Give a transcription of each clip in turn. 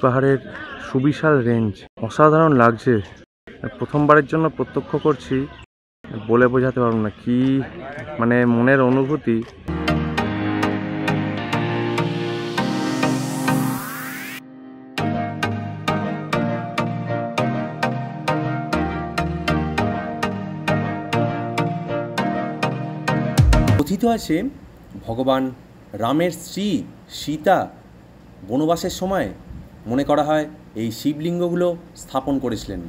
পাহাড়ের সুবিশাল রেঞ্জ অসাধারণ লাগছে। প্রথমবারের জন্য প্রত্যক্ষ করছি, বলে বোঝাতে পারবো না কি মানে মনের অনুভূতি। কথিত আছে ভগবান রামের স্ত্রী সীতা বনবাসের সময় মনে করা হয় এই শিবলিঙ্গগুলো স্থাপন করেছিলেন।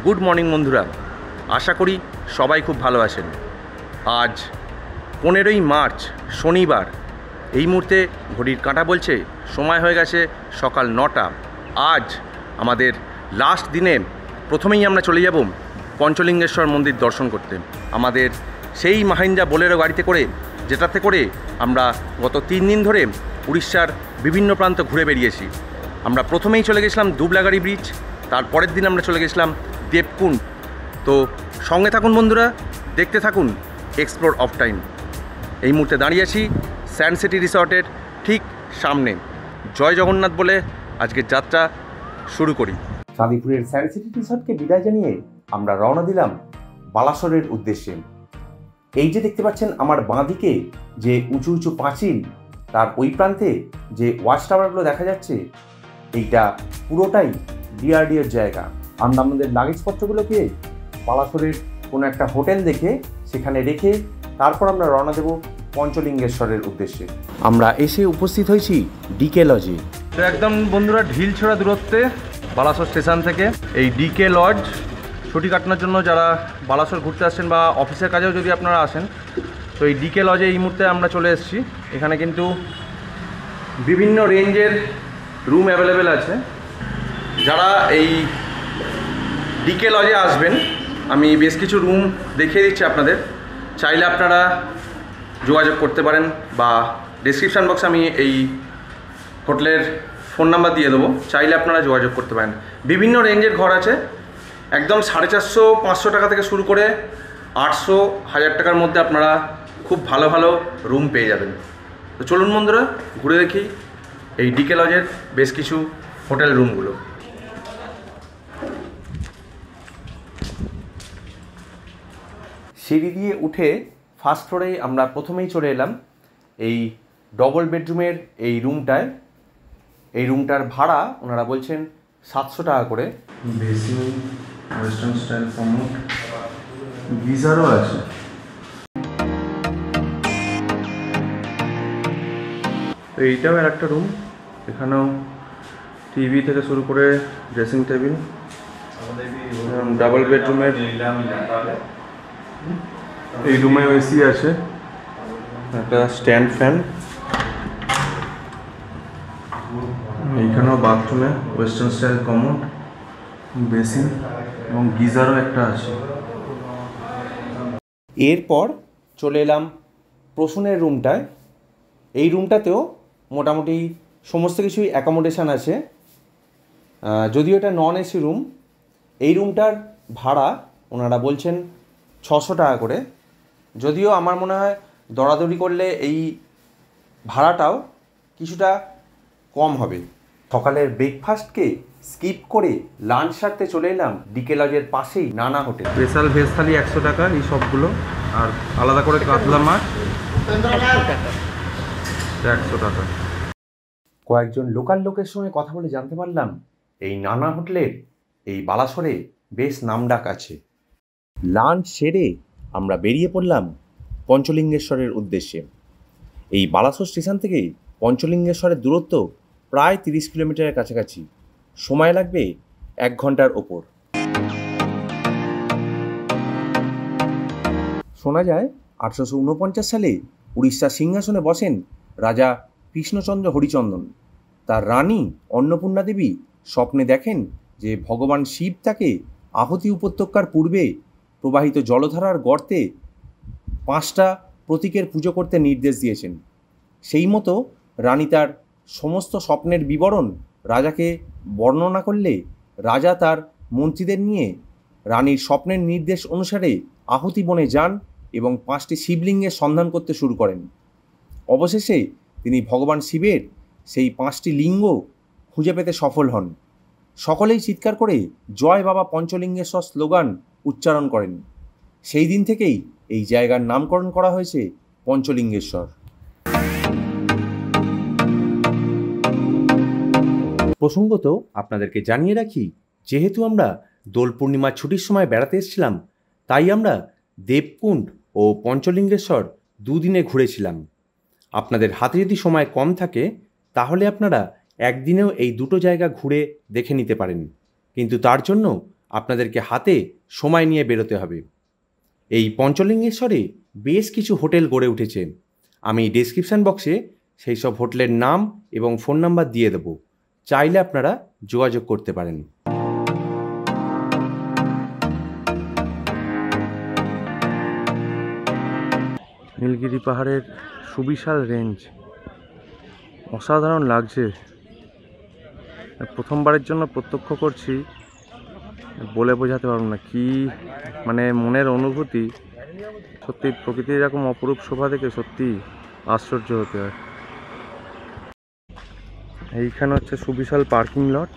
গুড মর্নিং বন্ধুরা, আশা করি সবাই খুব ভালো আছেন। আজ 15ই মার্চ শনিবার। এই মুহূর্তে ঘড়ির কাঁটা বলছে সময় হয়ে গেছে সকাল 9টা। আজ আমাদের লাস্ট দিনে প্রথমেই আমরা চলে যাব পঞ্চলিঙ্গেশ্বর মন্দির দর্শন করতে। আমাদের সেই মাহিন্দ্রা বোলেরো গাড়িতে করে, যেটাতে করে আমরা গত 3 দিন ধরে উড়িষ্যার বিভিন্ন প্রান্ত ঘুরে বেরিয়েছি। আমরা প্রথমেই চলে গেছিলাম দুবলাগাড়ি ব্রিজ, তারপরের দিন আমরা চলে গেছিলাম দেবকুণ্ড। তো সঙ্গে থাকুন বন্ধুরা, দেখতে থাকুন এক্সপ্লোর অফ টাইম। এই মুহূর্তে দাঁড়িয়ে আছি স্যান্ড সিটি রিসর্টের ঠিক সামনে। জয় জগন্নাথ বলে আজকের যাত্রা শুরু করি। চাঁদিপুরের স্যান্ড সিটি রিসর্টকে বিদায় জানিয়ে আমরা রওনা দিলাম বালাসোরের উদ্দেশ্যে। এই যে দেখতে পাচ্ছেন আমার বাঁ দিকে যে উঁচু উঁচু পাঁচিল, তার ওই প্রান্তে যে ওয়াচ টাওয়ারগুলো দেখা যাচ্ছে, এইটা পুরোটাই ডিআরডিওর জায়গা। আমরা আমাদের লাগেজপত্রগুলোকে বালাসোরের কোনো একটা হোটেল দেখে সেখানে রেখে তারপর আমরা রওনা দেব পঞ্চলিঙ্গেশ্বরের উদ্দেশ্যে। আমরা এসে উপস্থিত হয়েছি ডিকে লজে। তো একদম বন্ধুরা ঢিলছোড়া দূরত্বে বালাসোর স্টেশন থেকে এই ডিকে লজ ছুটি কাটানোর জন্য যারা বালাসোর ঘুরতে আসছেন বা অফিসের কাজেও যদি আপনারা আসেন, তো এই ডিকে লজে এই মুহূর্তে আমরা চলে এসেছি। এখানে কিন্তু বিভিন্ন রেঞ্জের রুম অ্যাভেলেবেল আছে। যারা এই ডিকে লজে আসবেন, আমি বেশ কিছু রুম দেখিয়ে দিচ্ছি আপনাদের। চাইলে আপনারা যোগাযোগ করতে পারেন বা ডেসক্রিপশান বক্সে আমি এই হোটেলের ফোন নাম্বার দিয়ে দেবো, চাইলে আপনারা যোগাযোগ করতে পারেন। বিভিন্ন রেঞ্জের ঘর আছে, একদম 450-500 টাকা থেকে শুরু করে 800-1000 টাকার মধ্যে আপনারা খুব ভালো ভালো রুম পেয়ে যাবেন। তো চলুন বন্ধুরা ঘুরে দেখি এই ডিকে লজের বেশ কিছু হোটেল রুমগুলো। সিঁড়ি দিয়ে উঠে ফার্স্ট ফ্লোরে আমরা প্রথমেই চলে এলাম এই ডবল বেডরুমের এই রুমটায়। এই রুমটার ভাড়া ওনারা বলছেন 700 টাকা করে। বেসিন, ওয়েস্টার্ন স্টাইল কমোড, গিজারও আছে। তো এইটাও আর একটা রুম, এখানেও টিভি থেকে শুরু করে ড্রেসিং টেবিল। ডাবল বেডরুমের এই রুমেও এসি আছে, একটা স্ট্যান্ড ফ্যান। এইখানেও বাথরুমে ওয়েস্টার্ন স্টাইল কমোড, বেসিন এবং গিজারও একটা আছে। এরপর চলে এলাম প্রসূনের রুমটায়। এই রুমটাতেও মোটামুটি সমস্ত কিছুই অ্যাকোমোডেশান আছে, যদিও এটা নন এসি রুম। এই রুমটার ভাড়া ওনারা বলছেন 600 টাকা করে, যদিও আমার মনে হয় দরাদরি করলে এই ভাড়াটাও কিছুটা কম হবে। সকালের ব্রেকফাস্টকে স্কিপ করে লাঞ্চ সারতে চলে এলাম ডিকে লজের পাশেই নানা হোটেল। স্পেশাল ভেজ থালি 100 টাকা এই সবগুলো, আর আলাদা করে কাতলা মাছ 100 টাকা। কয়েকজন লোকাল লোকের সঙ্গে কথা বলে জানতে পারলাম এই নানা হোটেলের এই বালাসোরে বেশ নামডাক আছে। লাঞ্চ সেরে আমরা বেরিয়ে পড়লাম পঞ্চলিঙ্গেশ্বরের উদ্দেশ্যে। এই বালাসোর স্টেশন থেকে পঞ্চলিঙ্গেশ্বরের দূরত্ব প্রায় 30 কিলোমিটারের কাছাকাছি। সময় লাগবে 1 ঘন্টার ওপর। শোনা যায় 1849 সালে উড়িষ্যার সিংহাসনে বসেন রাজা কৃষ্ণচন্দ্র হরিচন্দন। তার রানী অন্নপূর্ণা দেবী স্বপ্নে দেখেন যে ভগবান শিব তাকে আহতি উপত্যকার পূর্বে প্রবাহিত জলধারার গর্তে 5টা প্রতীকের পুজো করতে নির্দেশ দিয়েছেন। সেই মতো রানী তার সমস্ত স্বপ্নের বিবরণ রাজাকে বর্ণনা করলে রাজা তার মন্ত্রীদের নিয়ে রানীর স্বপ্নের নির্দেশ অনুসারে আহুতি বনে যান এবং 5টি শিবলিঙ্গের সন্ধান করতে শুরু করেন। অবশেষে তিনি ভগবান শিবের সেই 5টি লিঙ্গ খুঁজে পেতে সফল হন। সকলেই চিৎকার করে জয় বাবা পঞ্চলিঙ্গেশ্বর স্লোগান উচ্চারণ করেন। সেই দিন থেকেই এই জায়গার নামকরণ করা হয়েছে পঞ্চলিঙ্গেশ্বর। প্রসঙ্গত আপনাদেরকে জানিয়ে রাখি, যেহেতু আমরা দোল পূর্ণিমার ছুটির সময় বেড়াতে এসেছিলাম, তাই আমরা দেবকুণ্ড ও পঞ্চলিঙ্গেশ্বর দুদিনে ঘুরেছিলাম। আপনাদের হাতে যদি সময় কম থাকে তাহলে আপনারা একদিনেও এই দুটো জায়গা ঘুরে দেখে নিতে পারেন, কিন্তু তার জন্য আপনাদেরকে হাতে সময় নিয়ে বেরোতে হবে। এই পঞ্চলিঙ্গেশ্বরে বেশ কিছু হোটেল গড়ে উঠেছে। আমি ডেসক্রিপশান বক্সে সেই সব হোটেলের নাম এবং ফোন নাম্বার দিয়ে দেবো, চাইলে আপনারা যোগাযোগ করতে পারেন। নীলগিরি পাহাড়ের সুবিশাল রেঞ্জ অসাধারণ লাগছে। প্রথমবারের জন্য প্রত্যক্ষ করছি, বলে বোঝাতে পারব না কি মানে মনের অনুভূতি। সত্যি প্রকৃতির এরকম অপরূপ শোভা দেখে সত্যি আশ্চর্য হতে হয়। এইখানে হচ্ছে সুবিশাল পার্কিং লট।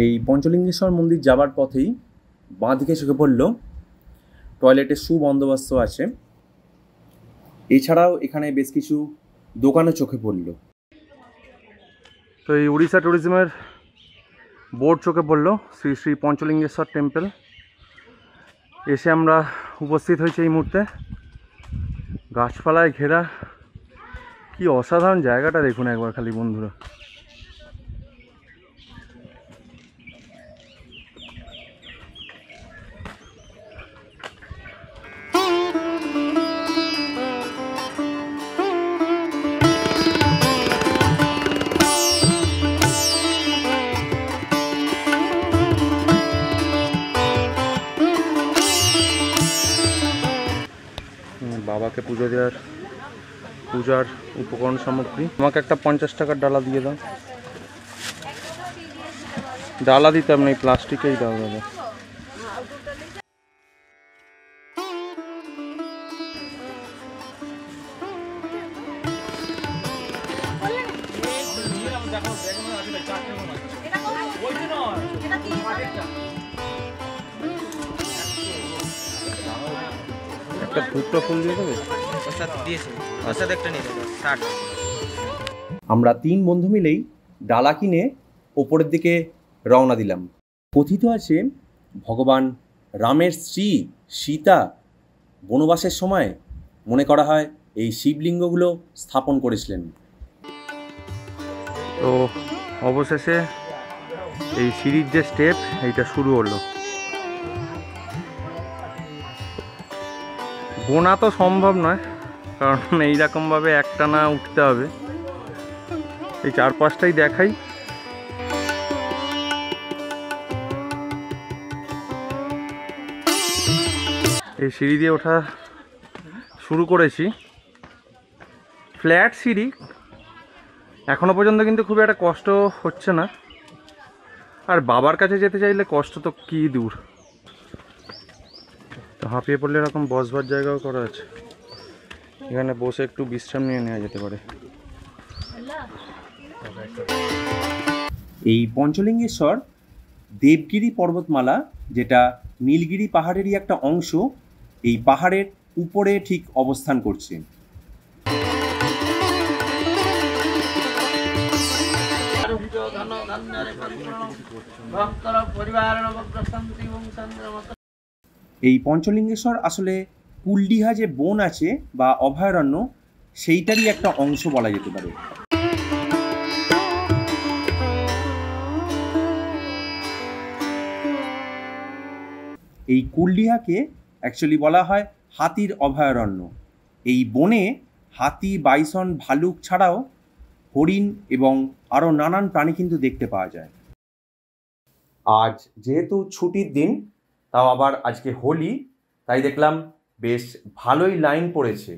এই পঞ্চলিঙ্গেশ্বর মন্দির যাবার পথেই বাঁ দিকে চোখে পড়ল টয়লেটের সুবন্দোবস্ত আছে। এছাড়াও এখানে বেশ কিছু দোকানও চোখে পড়ল। তো এই উড়িষ্যা ট্যুরিজমের বোর্ড চোখে পড়ল, শ্রী শ্রী পঞ্চলিঙ্গেশ্বর টেম্পল। এসে আমরা উপস্থিত হয়েছি এই মুহূর্তে। গাছপালায় ঘেরা কি অসাধারণ জায়গাটা দেখুন একবার খালি বন্ধুরা। বাবাকে পুজো দেওয়ার পূজার উপকরণ সামগ্রী। আমাকে একটা 50 টাকার ডালা দিয়ে দাও। ডালা দিতাম না, এই প্লাস্টিকেই দাও দাদা। একটা ধূপটা ফুল দিয়ে দেবে। আমরা 3 বন্ধু মিলেই ডালা কিনে ওপরের দিকে রওনা দিলাম। কথিত আছে ভগবান রামের স্ত্রী সীতা বনবাসের সময় মনে করা হয় এই শিবলিঙ্গগুলো স্থাপন করেছিলেন। তো অবশেষে এই সিঁড়ির যে স্টেপ এইটা শুরু হলো। গোনা তো সম্ভব নয়, কারণ এইরকমভাবে একটানা উঠতে হবে। এই 4-5টাই দেখাই। এই সিঁড়ি দিয়ে ওঠা শুরু করেছি। ফ্ল্যাট সিঁড়ি, এখনো পর্যন্ত কিন্তু খুব একটা কষ্ট হচ্ছে না। আর বাবার কাছে যেতে চাইলে কষ্ট তো কি দূর। তো হাঁপিয়ে পড়লে এরকম বসবার জায়গাও করা আছে, এখানে বসে একটু বিশ্রাম নিয়ে নেওয়া যেতে পারে। এই পঞ্চলিঙ্গেশ্বর দেবগিরি পর্বতমালা, যেটা নীলগিরি পাহাড়েরই একটা অংশ, এই পাহাড়ের উপরে ঠিক অবস্থান করছে। এই পঞ্চলিঙ্গেশ্বর আসলে কুলডিহা যে বন আছে বা অভয়ারণ্য, সেইটারই একটা অংশ বলা যেতে পারে। এই কুলডিহাকে অ্যাকচুয়ালি বলা হয় হাতির অভয়ারণ্য। এই বনে হাতি, বাইসন, ভালুক ছাড়াও হরিণ এবং আরও নানান প্রাণী কিন্তু দেখতে পাওয়া যায়। আজ যেহেতু ছুটির দিন, তাও আবার আজকে হোলি, তাই দেখলাম বেশ ভালোই লাইন পড়েছে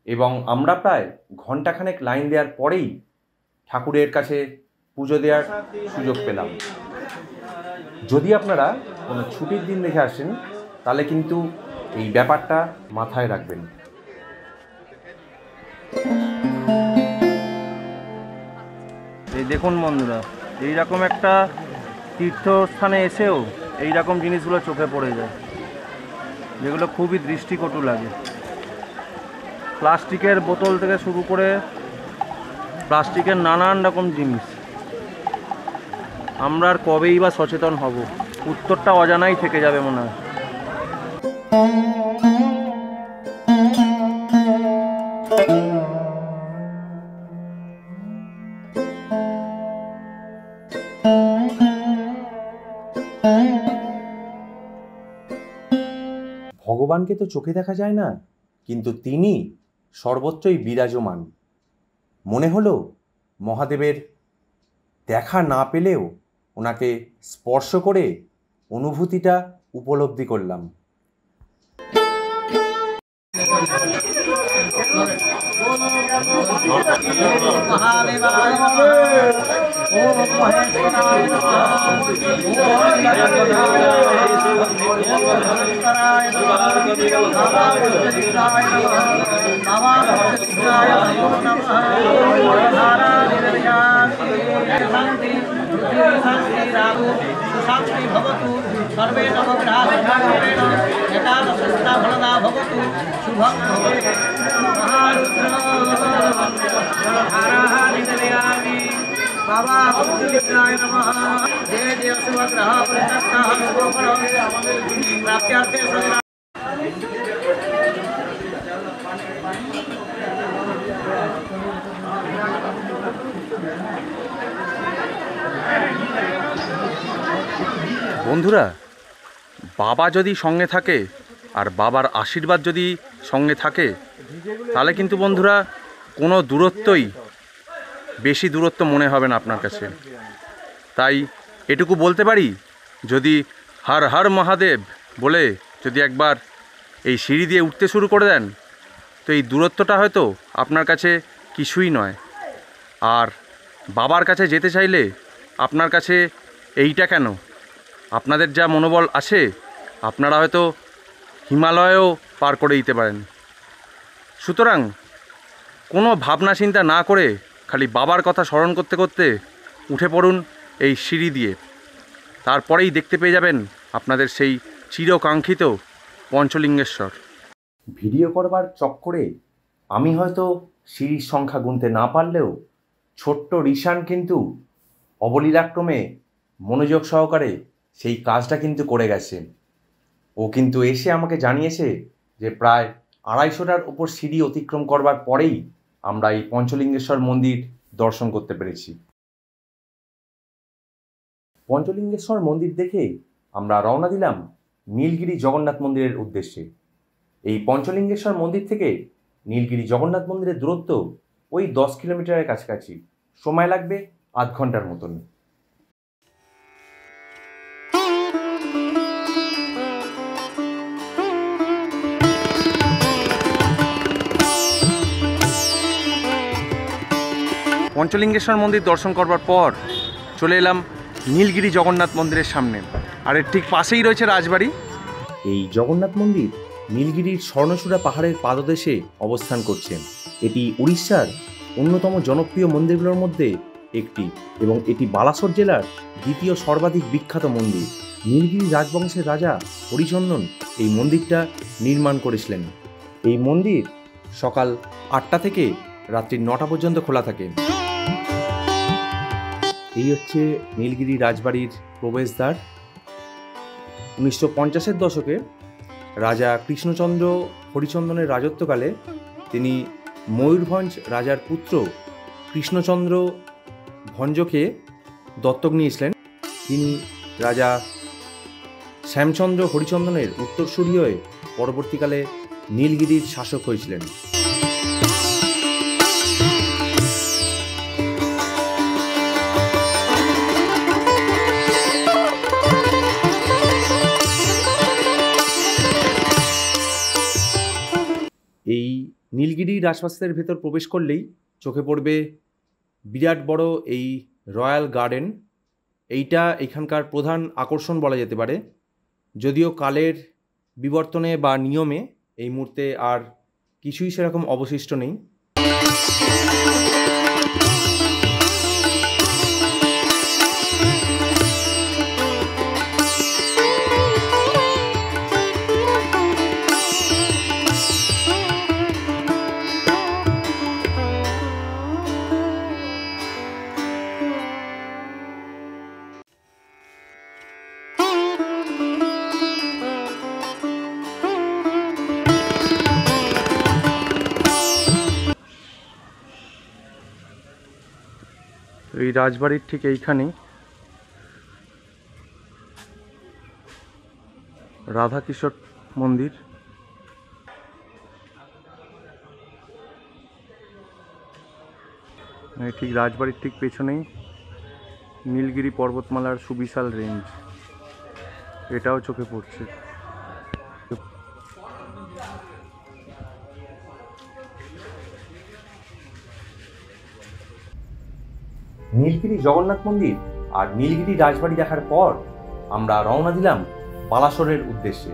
এবং আমরা প্রায় ঘণ্টাখানেক লাইন দেওয়ার পরেই ঠাকুরের কাছে পুজো দেওয়ার সুযোগ পেলাম। যদি আপনারা কোনো ছুটির দিন দেখে আসেন তাহলে কিন্তু এই ব্যাপারটা মাথায় রাখবেন। এই দেখুন বন্ধুরা, এইরকম একটা তীর্থস্থানে এসেও এইরকম জিনিসগুলো চোখে পড়ে যায়, যেগুলো খুবই দৃষ্টিকটু লাগে। প্লাস্টিকের বোতল থেকে শুরু করে প্লাস্টিকের নানান রকম জিনিস। আমরা আর কবেই বা সচেতন হব? উত্তরটা অজানাই থেকে যাবে মনে হয়। ভগবানকে তো চোখে দেখা যায় না, কিন্তু তিনি সর্বত্রই বিরাজমান। মনে হলো মহাদেবের দেখা না পেলেও ওনাকে স্পর্শ করে অনুভূতিটা উপলব্ধি করলাম। सर्वे नवग्रहा भवतु शुभं बाबा बुद्धिविद्याय नमः। जय जय शुभग्रह परितस्थः प्राप्त्यार्थे सदा। বন্ধুরা, বাবা যদি সঙ্গে থাকে আর বাবার আশীর্বাদ যদি সঙ্গে থাকে, তাহলে কিন্তু বন্ধুরা কোনো দূরত্বই বেশি দূরত্ব মনে হবে না আপনার কাছে। তাই এটুকু বলতে পারি, যদি হর হর মহাদেব বলে যদি একবার এই সিঁড়ি দিয়ে উঠতে শুরু করে দেন, তো এই দূরত্বটা হয়তো আপনার কাছে কিছুই নয়। আর বাবার কাছে যেতে চাইলে আপনার কাছে এইটা কেন, আপনাদের যা মনোবল আছে আপনারা হয়তো হিমালয়েও পার করে দিতে পারেন। সুতরাং কোনো ভাবনা চিন্তা না করে খালি বাবার কথা স্মরণ করতে করতে উঠে পড়ুন এই সিঁড়ি দিয়ে। তারপরেই দেখতে পেয়ে যাবেন আপনাদের সেই চিরকাঙ্ক্ষিত পঞ্চলিঙ্গেশ্বর। ভিডিও করবার চক্করে আমি হয়তো সিঁড়ির সংখ্যা গুনতে না পারলেও ছোট্ট রিশান কিন্তু অবলীলাক্রমে মনোযোগ সহকারে সেই কাজটা কিন্তু করে গেছে। ও কিন্তু এসে আমাকে জানিয়েছে যে প্রায় 250টার উপর সিঁড়ি অতিক্রম করবার পরেই আমরা এই পঞ্চলিঙ্গেশ্বর মন্দির দর্শন করতে পেরেছি। পঞ্চলিঙ্গেশ্বর মন্দির দেখে আমরা রওনা দিলাম নীলগিরি জগন্নাথ মন্দিরের উদ্দেশ্যে। এই পঞ্চলিঙ্গেশ্বর মন্দির থেকে নীলগিরি জগন্নাথ মন্দিরের দূরত্ব ওই 10 কিলোমিটারের কাছাকাছি, সময় লাগবে আধ ঘন্টার মতন। পঞ্চলিঙ্গেশ্বর মন্দির দর্শন করবার পর চলে এলাম নীলগিরি জগন্নাথ মন্দিরের সামনে, আর এর ঠিক পাশেই রয়েছে রাজবাড়ি। এই জগন্নাথ মন্দির নীলগিরির স্বর্ণচূড়া পাহাড়ের পাদদেশে অবস্থান করছে। এটি উড়িষ্যার অন্যতম জনপ্রিয় মন্দিরগুলোর মধ্যে একটি এবং এটি বালাসোর জেলার দ্বিতীয় সর্বাধিক বিখ্যাত মন্দির। নীলগিরি রাজবংশের রাজা হরিচন্দন এই মন্দিরটা নির্মাণ করেছিলেন। এই মন্দির সকাল 8টা থেকে রাত্রি 9টা পর্যন্ত খোলা থাকে। এই হচ্ছে নীলগিরি রাজবাড়ির প্রবেশদ্বার। 1950-এর দশকে রাজা কৃষ্ণচন্দ্র হরিচন্দনের রাজত্বকালে তিনি ময়ূরভঞ্জ রাজার পুত্র কৃষ্ণচন্দ্র ভঞ্জকে দত্তক নিয়েছিলেন। তিনি রাজা শ্যামচন্দ্র হরিচন্দনের উত্তরসূরি হয়ে পরবর্তীকালে নীলগিরির শাসক হয়েছিলেন। নীলগিরি রাজপ্রাসাদের ভেতর প্রবেশ করলেই চোখে পড়বে বিরাট বড় এই রয়্যাল গার্ডেন। এইটা এখানকার প্রধান আকর্ষণ বলা যেতে পারে, যদিও কালের বিবর্তনে বা নিয়মে এই মুহূর্তে আর কিছুই সেরকম অবশিষ্ট নেই। এই রাজবাড়ির ঠিক এইখানেই রাধাকিশোর মন্দির। ঠিক রাজবাড়ির ঠিক পেছনেই নীলগিরি পর্বতমালার সুবিশাল রেঞ্জ, এটাও চোখে পড়ছে। নীলগিরি জগন্নাথ মন্দির আর নীলগিরি রাজবাড়ি দেখার পর আমরা রওনা দিলাম বালাসোরের উদ্দেশ্যে।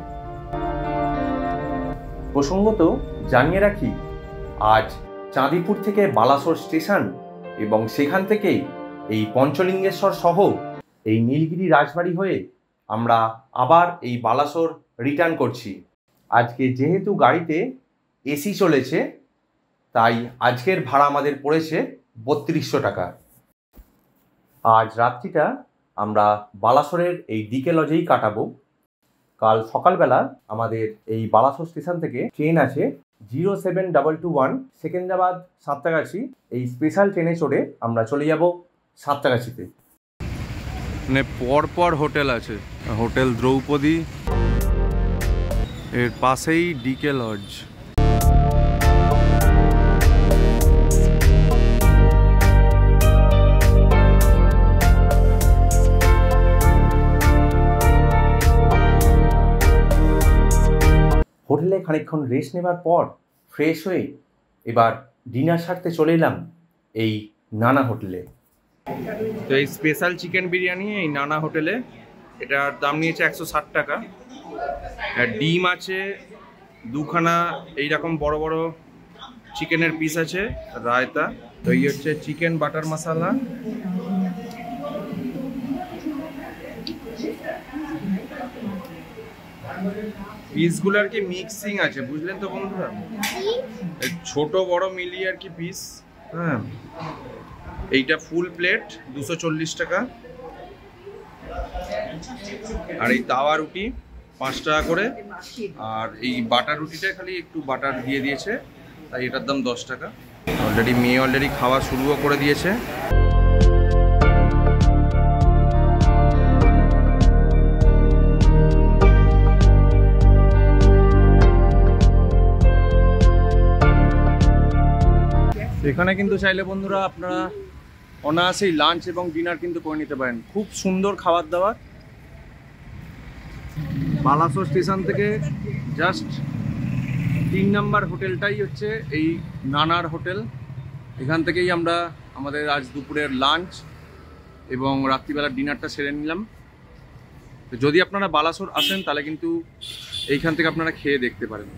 প্রসঙ্গত জানিয়ে রাখি, আজ চাঁদিপুর থেকে বালাসোর স্টেশন এবং সেখান থেকেই এই পঞ্চলিঙ্গেশ্বর সহ এই নীলগিরি রাজবাড়ি হয়ে আমরা আবার এই বালাসোর রিটার্ন করছি। আজকে যেহেতু গাড়িতে এসি চলেছে, তাই আজকের ভাড়া আমাদের পড়েছে 3200 টাকা। আজ রাত্রিটা আমরা বালাসোরের এই ডিকে লজেই কাটাবো। কাল সকালবেলা আমাদের এই বালাসোর স্টেশন থেকে ট্রেন আছে 07221 সেকেন্দ্রাবাদ সাঁতরাগাছি। এই স্পেশাল ট্রেনে চড়ে আমরা চলে যাব সাঁতরাগাছিতে। মানে পরপর হোটেল আছে, হোটেল দ্রৌপদী, এর পাশেই ডিকে লজ। হোটেলে খানিকক্ষণ রেস্ট নেবার পর ফ্রেশ হয়ে এবার ডিনার সারতে চলে এলাম এই নানা হোটেলে। তো এই স্পেশাল চিকেন বিরিয়ানি এই নানা হোটেলে, এটার দাম নিয়েছে 160 টাকা। আর ডিম আছে দুখানা, এইরকম বড় বড় চিকেনের পিস আছে, রায়তা। তো এই হচ্ছে চিকেন বাটার মশলা, পিসগুলো আর কি মিক্সিং আছে, বুঝলেন তো বন্ধুরা, ছোট বড় মিলিয়ে আর কি পিস। হ্যাঁ, এইটা ফুল প্লেট 240 টাকা। আর এই তাওয়া রুটি 5 টাকা করে। আর এই বাটার রুটিটা খালি একটু বাটার দিয়ে দিয়েছে, তাই এটার দাম 10 টাকা। অলরেডি মেয়ে অলরেডি খাওয়া শুরুও করে দিয়েছে। এখানে কিন্তু চাইলে বন্ধুরা আপনারা অনায়াসেই লাঞ্চ এবং ডিনার কিন্তু করে নিতে পারেন। খুব সুন্দর খাবার দাবার। বালাসোর স্টেশন থেকে জাস্ট 3 নম্বর হোটেলটাই হচ্ছে এই নানার হোটেল। এখান থেকেই আমরা আমাদের আজ দুপুরের লাঞ্চ এবং রাত্রিবেলার ডিনারটা সেরে নিলাম। তো যদি আপনারা বালাসোর আসেন তাহলে কিন্তু এইখান থেকে আপনারা খেয়ে দেখতে পারেন।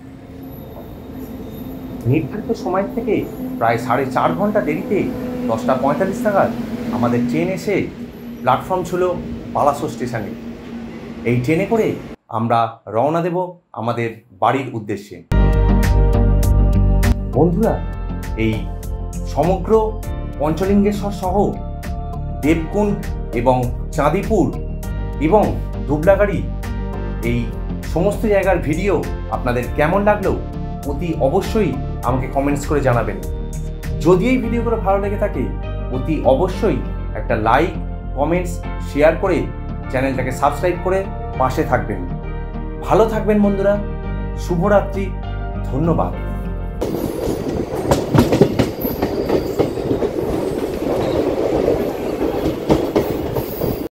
নির্ধারিত সময় থেকে প্রায় 4.5 ঘন্টা দেরিতে 10:45 নাগাদ আমাদের ট্রেন এসে প্ল্যাটফর্ম ছিল বালাসোর স্টেশনে। এই ট্রেনে করে আমরা রওনা দেব আমাদের বাড়ির উদ্দেশ্যে। বন্ধুরা, এই সমগ্র পঞ্চলিঙ্গেশ্বর সহ দেবকুণ্ড এবং চাঁদিপুর এবং দুবলাগাড়ি এই সমস্ত জায়গার ভিডিও আপনাদের কেমন লাগলো অতি অবশ্যই আমাকে কমেন্টস করে জানাবেন। যদি এই ভিডিওগুলো ভালো লেগে থাকে অতি অবশ্যই একটা লাইক, কমেন্টস, শেয়ার করে চ্যানেলটাকে সাবস্ক্রাইব করে পাশে থাকবেন। ভালো থাকবেন বন্ধুরা। শুভরাত্রি। ধন্যবাদ।